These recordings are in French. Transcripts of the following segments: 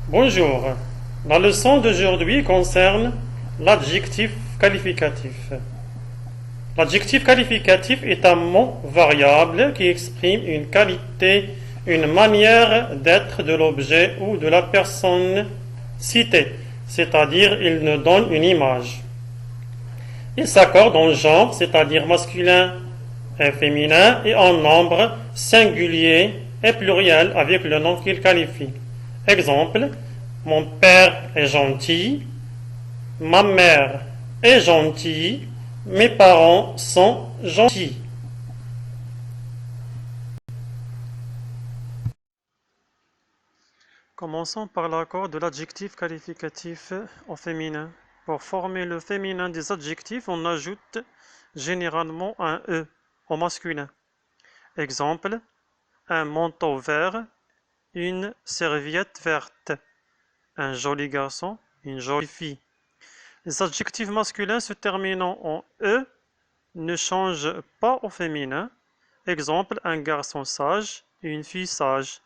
Bonjour. La leçon d'aujourd'hui concerne l'adjectif qualificatif. L'adjectif qualificatif est un mot variable qui exprime une qualité, une manière d'être de l'objet ou de la personne citée, c'est-à-dire il nous donne une image. Il s'accorde en genre, c'est-à-dire masculin et féminin, et en nombre singulier et pluriel avec le nom qu'il qualifie. Exemple, mon père est gentil, ma mère est gentille, mes parents sont gentils. Commençons par l'accord de l'adjectif qualificatif au féminin. Pour former le féminin des adjectifs, on ajoute généralement un E au masculin. Exemple, un manteau vert, une serviette verte, un joli garçon, une jolie fille. Les adjectifs masculins se terminant en E ne changent pas au féminin. Exemple, un garçon sage, une fille sage,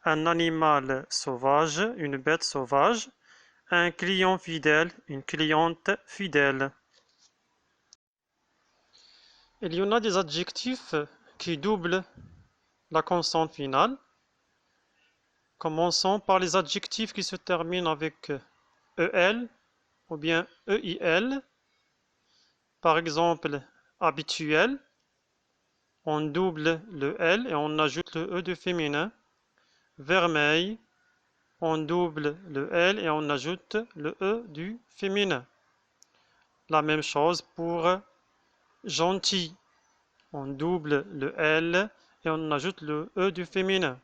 un animal sauvage, une bête sauvage, un client fidèle, une cliente fidèle. Il y en a des adjectifs qui doublent la consonne finale. Commençons par les adjectifs qui se terminent avec EL ou bien EIL. Par exemple, habituel, on double le L et on ajoute le E du féminin. Vermeil, on double le L et on ajoute le E du féminin. La même chose pour gentil, on double le L et on ajoute le E du féminin.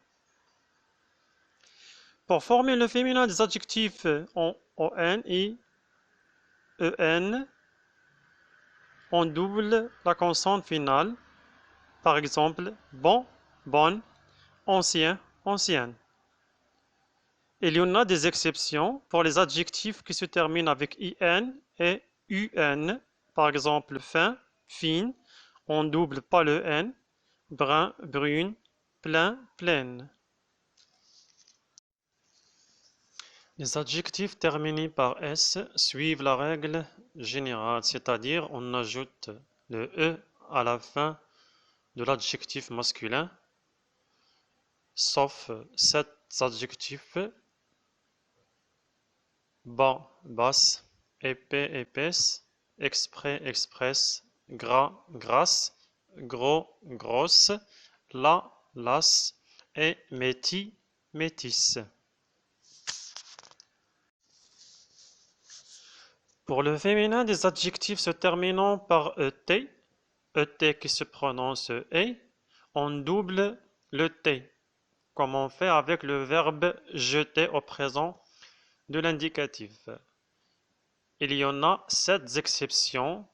Pour former le féminin des adjectifs en ON et EN, on double la consonne finale. Par exemple, bon, bonne, ancien, ancienne. Il y en a des exceptions pour les adjectifs qui se terminent avec IN et UN. Par exemple, fin, fine, on ne double pas le N. Brun, brune, plein, pleine. Les adjectifs terminés par S suivent la règle générale, c'est-à-dire on ajoute le E à la fin de l'adjectif masculin, sauf 7 adjectifs: bas, basse, épais, épaisse, exprès, express, gras, grasse, gros, grosse, las, las et métis, métisse. Pour le féminin, des adjectifs se terminant par ET, ET qui se prononce E, on double le T, comme on fait avec le verbe jeter au présent de l'indicatif. Il y en a 7 exceptions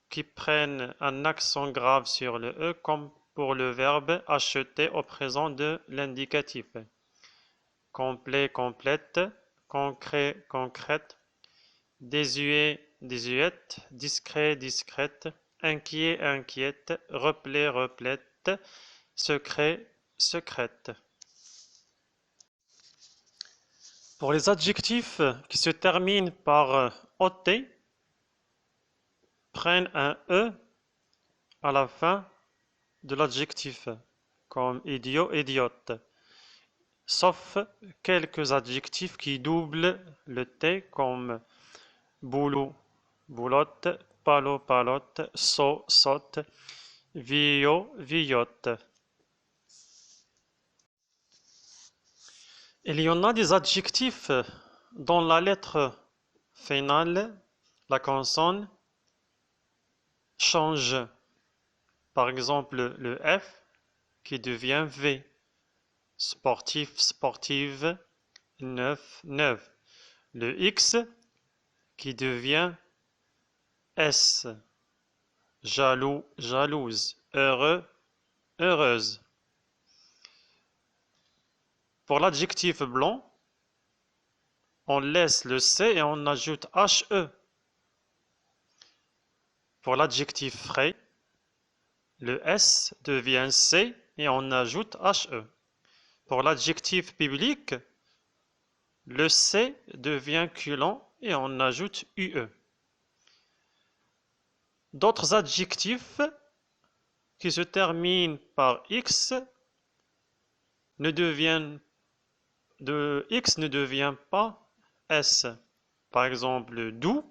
qui prennent un accent grave sur le E, comme pour le verbe acheter au présent de l'indicatif. Complet, complète, concret, concrète, désuet, désuète, discret, discrète, inquiet, inquiète, replet, replète, secret, secrète. Pour les adjectifs qui se terminent par OT, prennent un E à la fin de l'adjectif, comme idiot, idiote, sauf quelques adjectifs qui doublent le T, comme boulot, boulotte, palo, palotte, saut, saute, villot, villotte. Il y en a des adjectifs dont la lettre finale, la consonne, change. Par exemple, le F qui devient V, sportif, sportive, neuf, neuf. Le X qui devient S, jaloux, jalouse, heureux, heureuse. Pour l'adjectif blanc, on laisse le C et on ajoute HE. Pour l'adjectif frais, le S devient C et on ajoute HE. Pour l'adjectif biblique, le C devient culant et on ajoute UE. D'autres adjectifs qui se terminent par X ne deviennent X ne devient pas S. Par exemple, doux,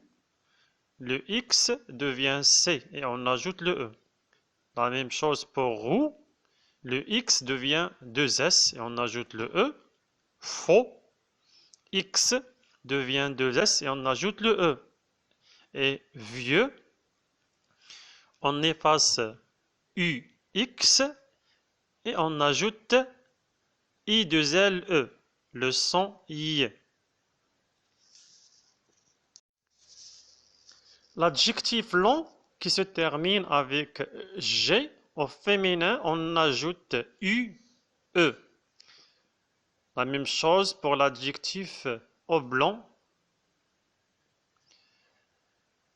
le X devient C et on ajoute le E. La même chose pour roux, le X devient 2S et on ajoute le E. Faux, X devient 2S et on ajoute le E. Et vieux, on efface UX et on ajoute I2LE, le son I. L'adjectif long qui se termine avec G, au féminin, on ajoute UE. La même chose pour l'adjectif oblong.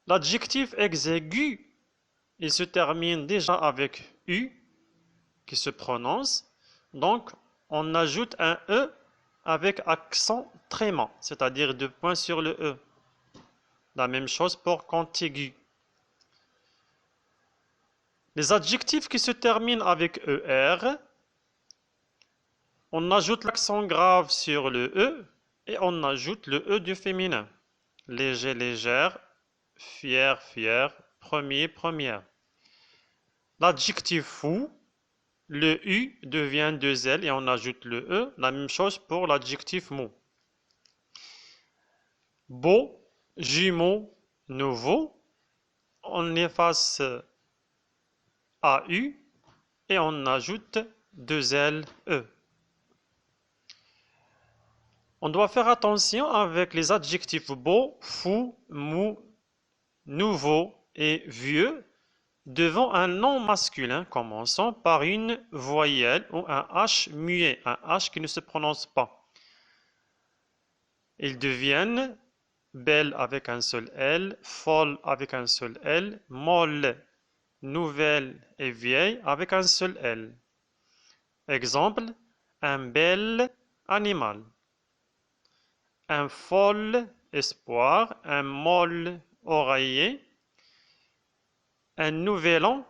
L'adjectif exigu, il se termine déjà avec U, qui se prononce. Donc, on ajoute un E avec accent tréma, c'est-à-dire 2 points sur le E. La même chose pour contigu. Les adjectifs qui se terminent avec ER, on ajoute l'accent grave sur le E et on ajoute le E du féminin. Léger, légère, fier, fier, premier, première. L'adjectif fou, le U devient 2L et on ajoute le E. La même chose pour l'adjectif mou. Beau, jumeau, nouveau, on efface AU et on ajoute 2LE. On doit faire attention avec les adjectifs beau, fou, mou, nouveau et vieux devant un nom masculin commençant par une voyelle ou un H muet, un H qui ne se prononce pas. Ils deviennent belle avec un seul L, folle avec un seul L, molle, nouvelle et vieille avec un seul L. Exemple, un bel animal. Un folle espoir, un molle oreiller, un nouvel an,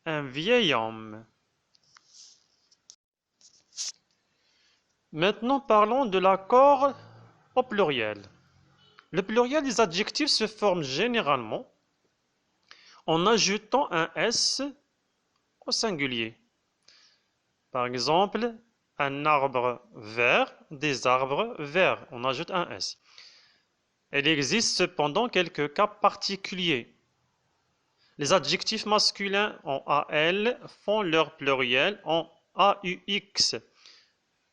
un vieil homme. Maintenant, parlons de l'accord au pluriel. Le pluriel des adjectifs se forme généralement en ajoutant un S au singulier. Par exemple, un arbre vert, des arbres verts. On ajoute un S. Il existe cependant quelques cas particuliers. Les adjectifs masculins en AL font leur pluriel en AUX.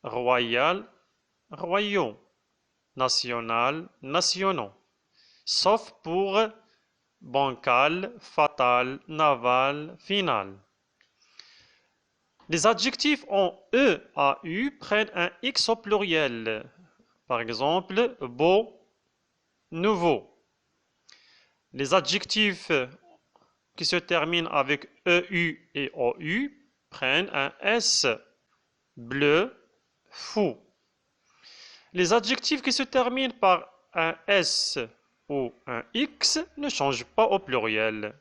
Royal, royaux. National, nationaux. Sauf pour bancal, fatal, naval, final. Les adjectifs en EAU prennent un X au pluriel. Par exemple, beau, nouveau. Les adjectifs qui se terminent avec EU et OU prennent un S. Bleu, fou. Les adjectifs qui se terminent par un S ou un X ne changent pas au pluriel.